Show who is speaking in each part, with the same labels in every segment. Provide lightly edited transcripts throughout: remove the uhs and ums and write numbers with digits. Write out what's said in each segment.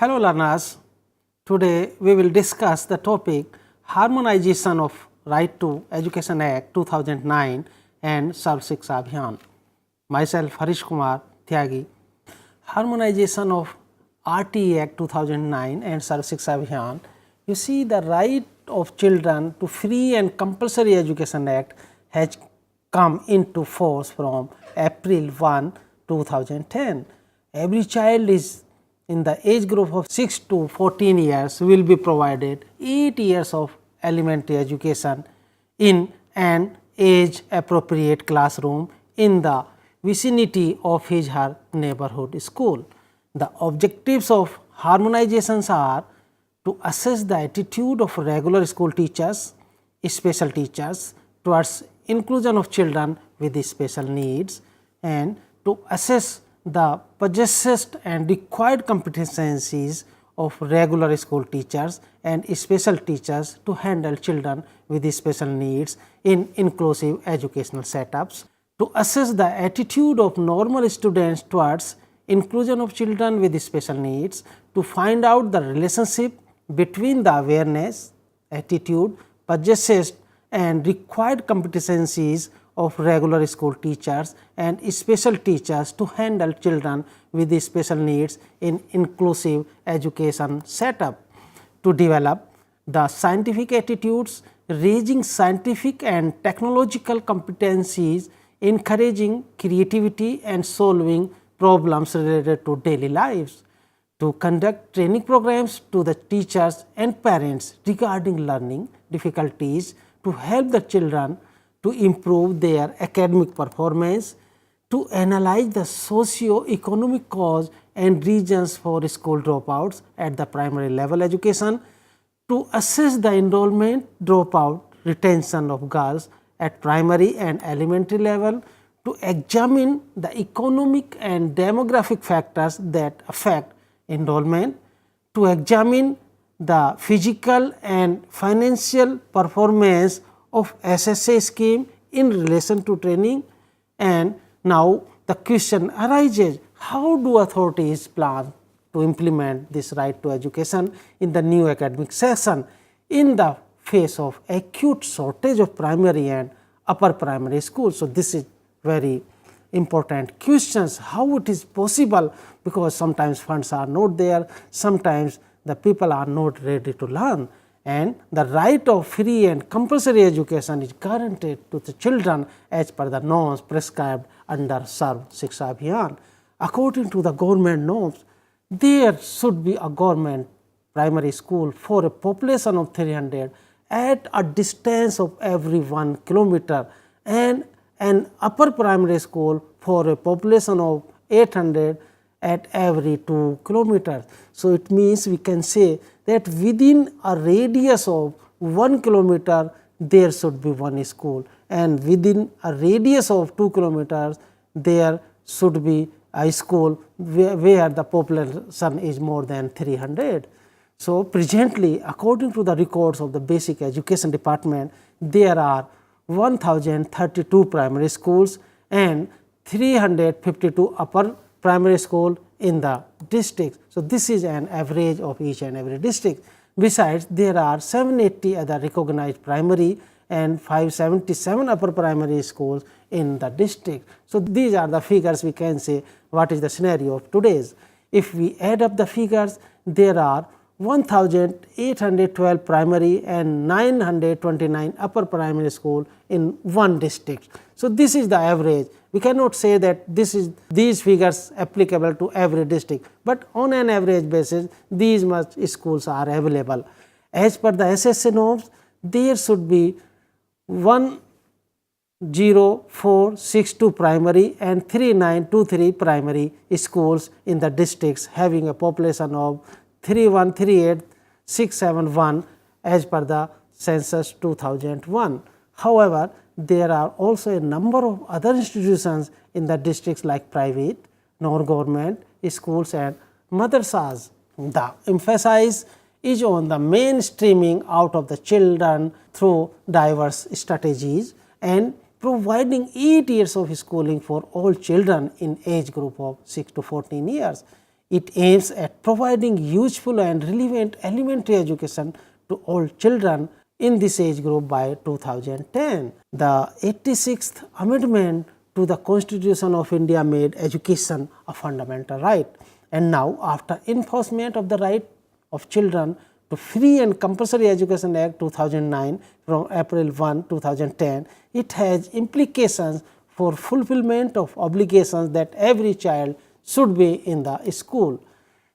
Speaker 1: Hello learners, today we will discuss the topic Harmonization of Right to Education Act 2009 and Sarva Shiksha Abhiyan. Myself Harish Kumar Tyagi. Harmonization of RT Act 2009 and Sarva Shiksha Abhiyan. You see, the right of children to free and compulsory education act has come into force from April 1, 2010. Every child is in the age group of 6 to 14 years will be provided 8 years of elementary education in an age appropriate classroom in the vicinity of his/her neighborhood school. The objectives of harmonizations are to assess the attitude of regular school teachers, special teachers towards inclusion of children with special needs, and to assess the possessed and required competencies of regular school teachers and special teachers to handle children with special needs in inclusive educational setups, to assess the attitude of normal students towards inclusion of children with special needs, to find out the relationship between the awareness, attitude, possessed and required competencies of regular school teachers and special teachers to handle children with special needs in inclusive education setup, to develop the scientific attitudes, raising scientific and technological competencies, encouraging creativity and solving problems related to daily lives, to conduct training programs to the teachers and parents regarding learning difficulties, to help the children to improve their academic performance, to analyze the socio-economic cause and reasons for school dropouts at the primary level education, to assess the enrollment, dropout, retention of girls at primary and elementary level, to examine the economic and demographic factors that affect enrollment, to examine the physical and financial performance of SSA scheme in relation to training. And now the question arises, how do authorities plan to implement this right to education in the new academic session in the face of acute shortage of primary and upper primary schools? So, this is very important questions, how it is possible, because sometimes funds are not there, sometimes the people are not ready to learn, and the right of free and compulsory education is guaranteed to the children as per the norms prescribed under Sarva Shiksha Abhiyan. According to the government norms, there should be a government primary school for a population of 300 at a distance of every 1 kilometer and an upper primary school for a population of 800 at every 2 kilometers. So, it means we can say that within a radius of 1 kilometer there should be one school, and within a radius of 2 kilometers there should be a school where the population is more than 300. So, presently according to the records of the Basic Education Department, there are 1032 primary schools and 352 upper primary school in the district. So, this is an average of each and every district. Besides, there are 780 other recognized primary and 577 upper primary schools in the district. So, these are the figures we can say what is the scenario of today's. If we add up the figures, there are 1812 primary and 929 upper primary school in one district. So, this is the average. We cannot say that these figures applicable to every district, but on an average basis these much schools are available. As per the SSA norms, there should be 10462 primary and 3923 primary schools in the districts having a population of 3138671 as per the census 2001. However, there are also a number of other institutions in the districts like private, non-government schools and madrasas. The emphasis is on the mainstreaming out of the children through diverse strategies and providing 8 years of schooling for all children in age group of 6 to 14 years. It aims at providing useful and relevant elementary education to all children in this age group by 2010. The 86th Amendment to the Constitution of India made education a fundamental right. And now, after enforcement of the right of children to Free and Compulsory Education Act 2009 from April 1, 2010, it has implications for fulfillment of obligations that every child should be in the school.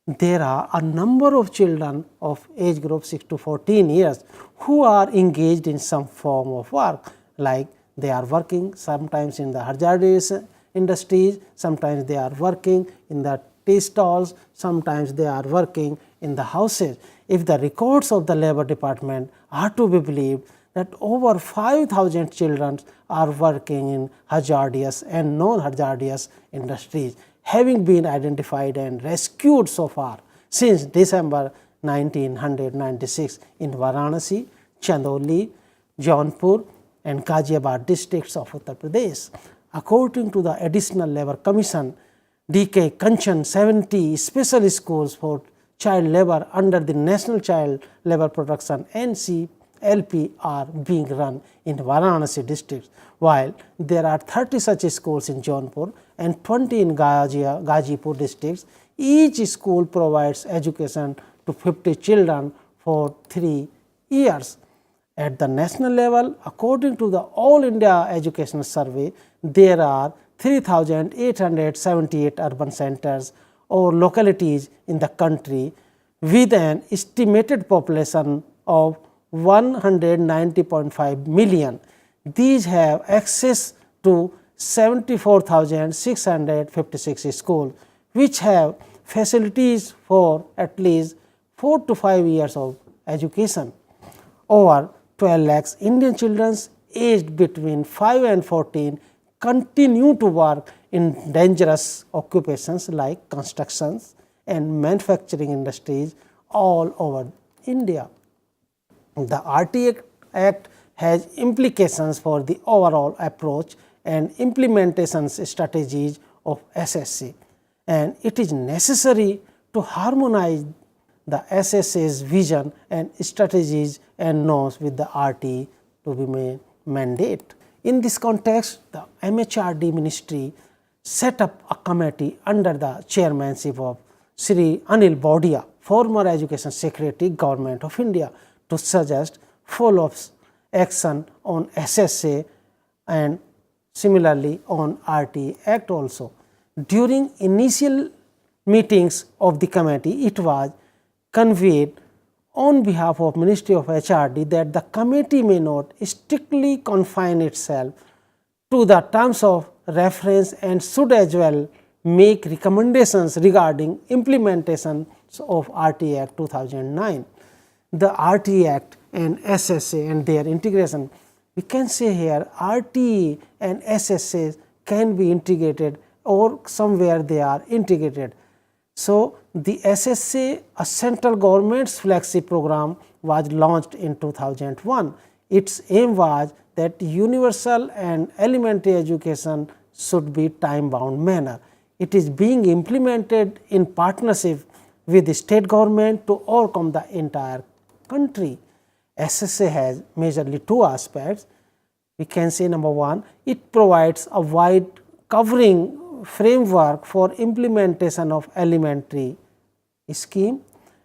Speaker 1: There are a number of children of age group 6 to 14 years who are engaged in some form of work, like they are working sometimes in the hazardous industries, sometimes they are working in the tea stalls, sometimes they are working in the houses. If the records of the Labour Department are to be believed, that over 5,000 children are working in hazardous and non-hazardous industries, having been identified and rescued so far since December 1996 in Varanasi, Chandoli, Jaunpur and Ghaziabad districts of Uttar Pradesh. According to the Additional Labour Commission, DK Kanchan, 70 special schools for child labour under the National Child Labour Protection NCLP are being run in Varanasi district, while there are 30 such schools in Jaunpur and 20 in Ghazipur districts. Each school provides education to 50 children for 3 years. At the national level, according to the All India Education Survey, there are 3,878 urban centers or localities in the country with an estimated population of 190.5 million. These have access to 74,656 schools, which have facilities for at least 4 to 5 years of education. Over 12 lakhs Indian children aged between 5 and 14 continue to work in dangerous occupations like constructions and manufacturing industries all over India. The RT Act has implications for the overall approach and implementation strategies of SSA, and it is necessary to harmonize the SSA's vision and strategies and norms with the RT to be made mandate. In this context, the MHRD ministry set up a committee under the chairmanship of Sri Anil Baudia, former Education Secretary, Government of India, to suggest follow-up action on SSA and similarly on RT Act also. During initial meetings of the committee, it was conveyed on behalf of Ministry of HRD that the committee may not strictly confine itself to the terms of reference and should as well make recommendations regarding implementation of RT Act 2009. The RT Act and SSA and their integration, we can say here RT and SSA can be integrated or somewhere they are integrated. So, the SSA, a central government's flagship program, was launched in 2001. Its aim was that universal and elementary education should be time-bound manner. It is being implemented in partnership with the state government to overcome the entire country. SSA has majorly two aspects. We can say number one, it provides a wide covering framework for implementation of elementary scheme,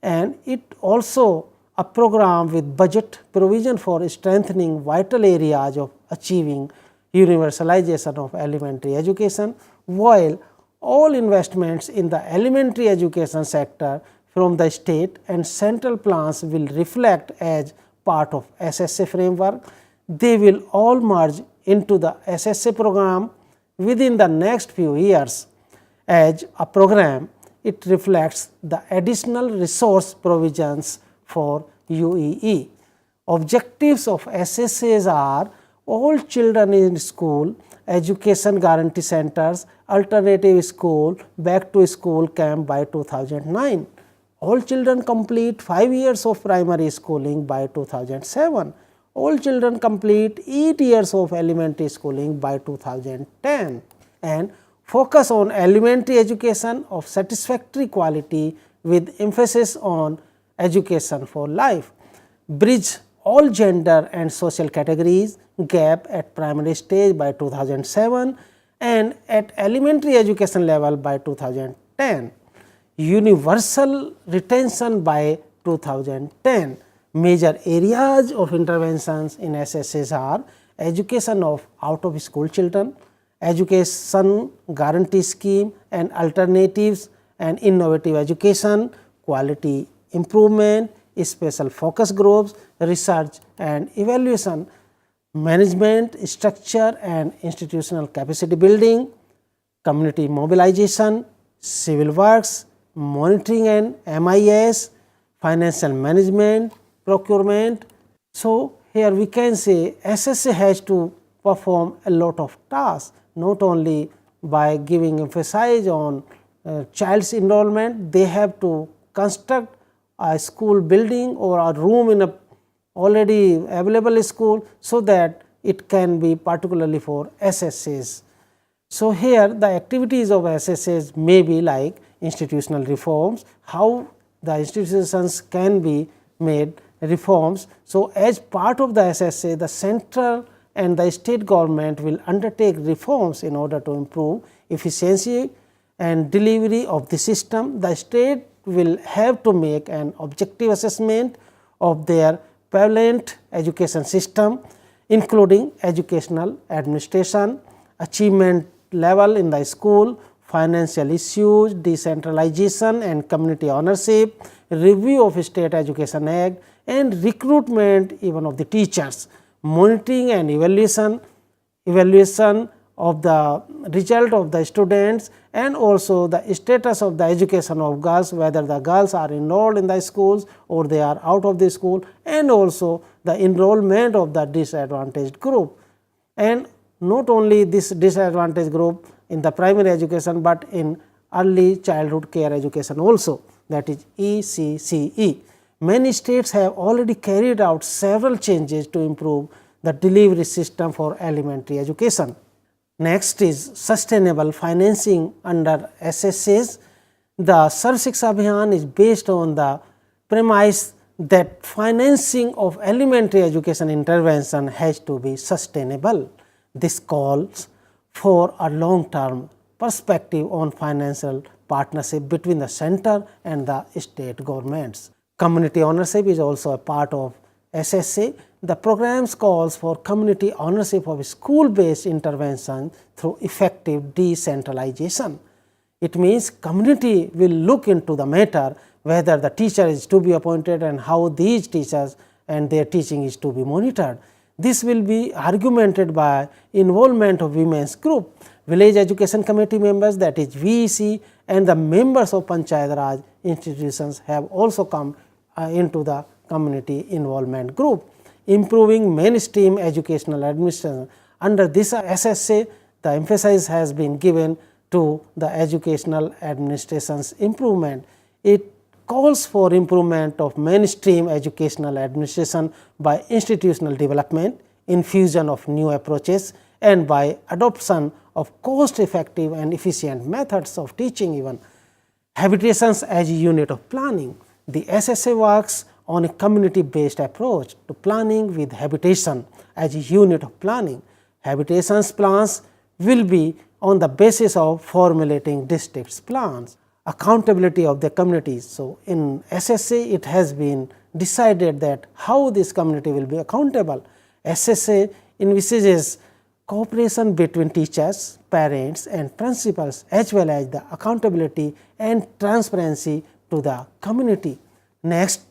Speaker 1: and it also a program with budget provision for strengthening vital areas of achieving universalization of elementary education, while all investments in the elementary education sector from the state and central plans will reflect as part of SSA framework. They will all merge into the SSA program within the next few years. As a program, it reflects the additional resource provisions for UEE. Objectives of SSAs are all children in school, education guarantee centers, alternative school, back to school camp by 2009. All children complete 5 years of primary schooling by 2007. All children complete 8 years of elementary schooling by 2010, and focus on elementary education of satisfactory quality with emphasis on education for life, bridge all gender and social categories gap at primary stage by 2007 and at elementary education level by 2010, universal retention by 2010. Major areas of interventions in SSS are education of out of school children, education guarantee scheme and alternatives and innovative education, quality improvement, special focus groups, research and evaluation, management, structure and institutional capacity building, community mobilization, civil works, monitoring and MIS, financial management, procurement. So, here we can say SSA has to perform a lot of tasks, not only by giving emphasis on child's enrollment, they have to construct a school building or a room in a already available school, so that it can be particularly for SSAs. So, here the activities of SSAs may be like institutional reforms, how the institutions can be made reforms. So, as part of the SSA, the central and the state government will undertake reforms in order to improve efficiency and delivery of the system. The state will have to make an objective assessment of their prevalent education system, including educational administration, achievement level in the school, financial issues, decentralization and community ownership, review of State Education Act and recruitment even of the teachers, monitoring and evaluation of the result of the students and also the status of the education of girls, whether the girls are enrolled in the schools or they are out of the school, and also the enrollment of the disadvantaged group. And not only this disadvantaged group in the primary education, but in early childhood care education also, that is ECCE. Many states have already carried out several changes to improve the delivery system for elementary education. Next is sustainable financing under SSAs. The Sarva Shiksha Abhiyan is based on the premise that financing of elementary education intervention has to be sustainable. This calls for a long-term perspective on financial partnership between the center and the state governments. Community ownership is also a part of SSA. The programs calls for community ownership of school-based intervention through effective decentralization. It means community will look into the matter whether the teacher is to be appointed and how these teachers and their teaching is to be monitored. This will be argumented by involvement of women's group, village education committee members, that is VEC, and the members of Panchayat Raj institutions have also come into the community involvement group. Improving mainstream educational administration. Under this SSA, the emphasis has been given to the educational administration's improvement. It calls for improvement of mainstream educational administration by institutional development, infusion of new approaches, and by adoption of cost-effective and efficient methods of teaching even. Habitations as a unit of planning. The SSA works on a community-based approach to planning with habitation as a unit of planning. Habitations plans will be on the basis of formulating districts plans. Accountability of the communities. So, in SSA it has been decided that how this community will be accountable. SSA envisages cooperation between teachers, parents and principals, as well as the accountability and transparency to the community. Next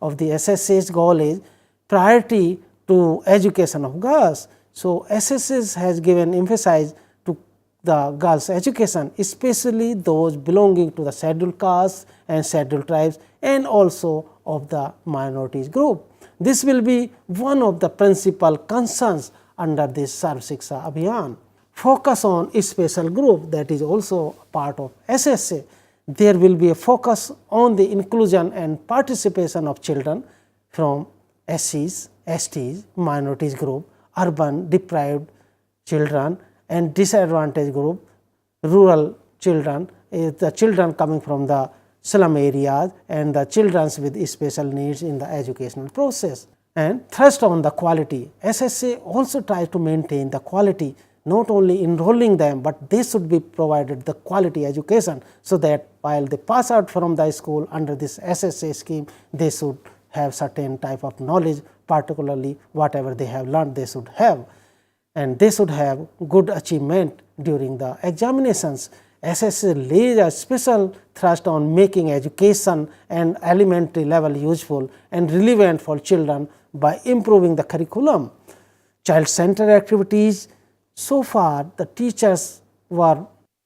Speaker 1: of the SSA's goal is priority to education of girls. So, SSA has given emphasis to the girls' education, especially those belonging to the scheduled castes and scheduled tribes and also of the minorities group. This will be one of the principal concerns under this Sarva Shiksha Abhiyan. Focus on a special group, that is also part of SSA. There will be a focus on the inclusion and participation of children from SCs, STs, minorities group, urban deprived children and disadvantaged group, rural children, the children coming from the slum areas and the children with special needs in the educational process. And thrust on the quality. SSA also tries to maintain the quality, not only enrolling them, but they should be provided the quality education, so that while they pass out from the school under this SSA scheme, they should have certain type of knowledge, particularly whatever they have learned they should have, and they should have good achievement during the examinations. SSA lays a special thrust on making education and elementary level useful and relevant for children by improving the curriculum. Child-centered activities. So far, the teachers were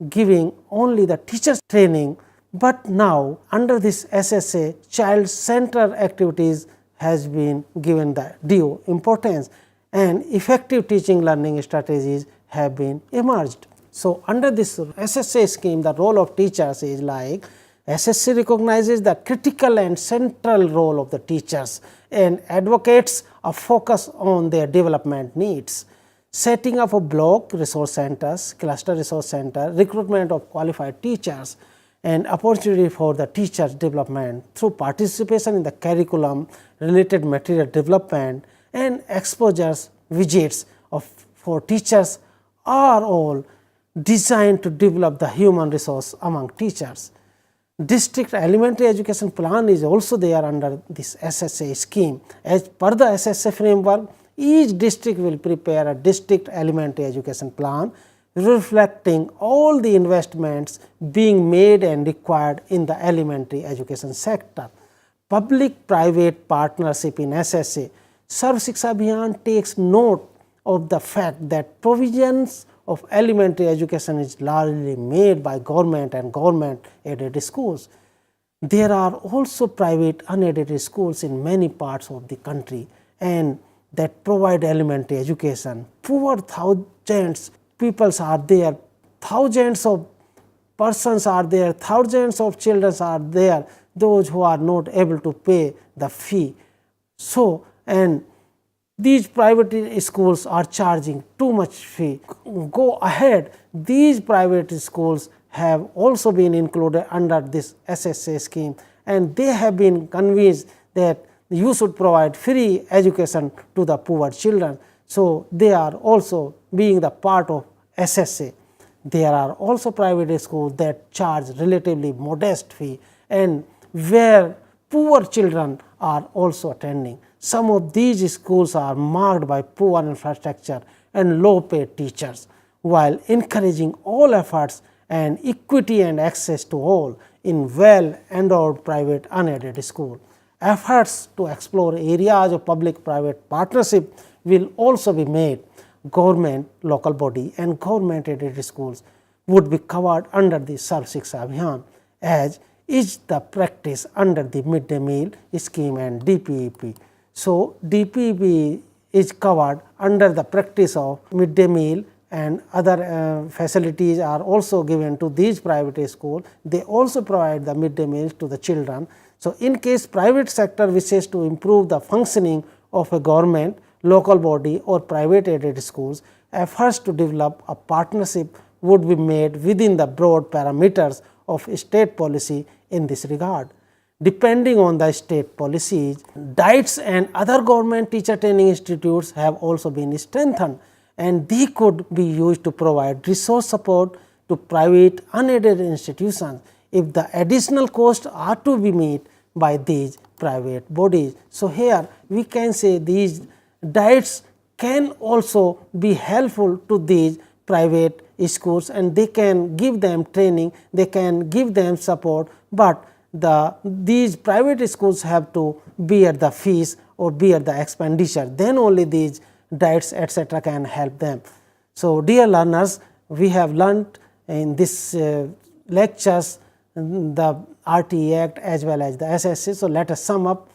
Speaker 1: giving only the teachers training, but now under this SSA, child-centered activities has been given the due importance, and effective teaching learning strategies have been emerged. So, under this SSA scheme, the role of teachers is like SSA recognizes the critical and central role of the teachers and advocates a focus on their development needs. Setting up of block resource centers, cluster resource center, recruitment of qualified teachers, and opportunity for the teachers' development through participation in the curriculum, related material development, and exposures visits for teachers are all designed to develop the human resource among teachers. District elementary education plan is also there under this SSA scheme. As per the SSA framework, each district will prepare a district elementary education plan reflecting all the investments being made and required in the elementary education sector. Public-private partnership in SSA. Sarva Shiksha Abhiyan takes note of the fact that provisions of elementary education is largely made by government and government-aided schools. There are also private unaided schools in many parts of the country and that provide elementary education. Poor thousands peoples are there, thousands of persons are there, thousands of children are there, those who are not able to pay the fee. So, and these private schools are charging too much fee. Go ahead, these private schools have also been included under this SSA scheme, and they have been convinced that you should provide free education to the poor children. So, they are also being the part of SSA. There are also private schools that charge relatively modest fee and where poor children are also attending. Some of these schools are marked by poor infrastructure and low paid teachers, while encouraging all efforts and equity and access to all in well endowed private unaided school. Efforts to explore areas of public-private partnership will also be made. Government, local body and government-aided schools would be covered under the Sarva Shiksha Abhiyan, as is the practice under the midday meal scheme and DPEP. So, DPEP is covered under the practice of midday meal, and other facilities are also given to these private schools. They also provide the midday meals to the children. So, in case private sector wishes to improve the functioning of a government, local body or private aided schools, efforts to develop a partnership would be made within the broad parameters of state policy in this regard. Depending on the state policies, DIETs and other government teacher training institutes have also been strengthened, and they could be used to provide resource support to private unaided institutions if the additional costs are to be met by these private bodies. So, here we can say these DIETs can also be helpful to these private schools, and they can give them training, they can give them support, but these private schools have to bear the fees or bear the expenditure, then only these DIETs etc. can help them. So, dear learners, we have learnt in this lectures the RTE Act as well as the SSA. So, let us sum up.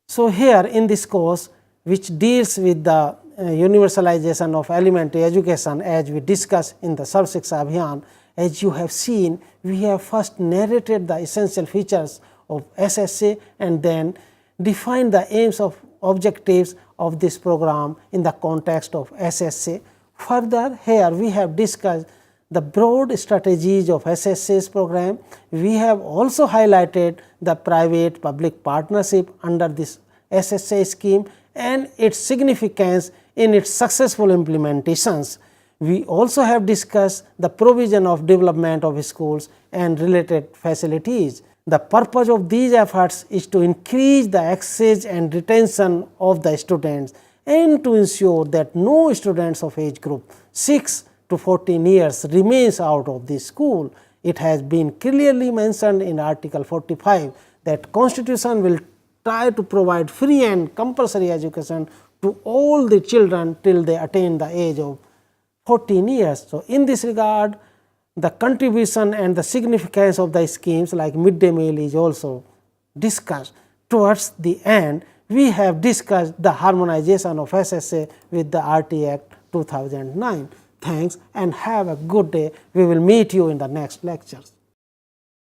Speaker 1: So, here in this course, which deals with the universalization of elementary education, as we discussed in the Sarva Shiksha Abhiyan, as you have seen, we have first narrated the essential features of SSA and then defined the aims of objectives of this program in the context of SSA. Further, here we have discussed the broad strategies of SSA's program. We have also highlighted the private-public partnership under this SSA scheme and its significance in its successful implementations. We also have discussed the provision of development of schools and related facilities. The purpose of these efforts is to increase the access and retention of the students and to ensure that no students of age group 6 to 14 years remains out of the school. It has been clearly mentioned in Article 45 that Constitution will try to provide free and compulsory education to all the children till they attain the age of 14 years. So, in this regard, the contribution and the significance of the schemes like midday meal is also discussed. Towards the end, we have discussed the harmonization of SSA with the RT Act 2009. Thanks and have a good day. We will meet you in the next lectures.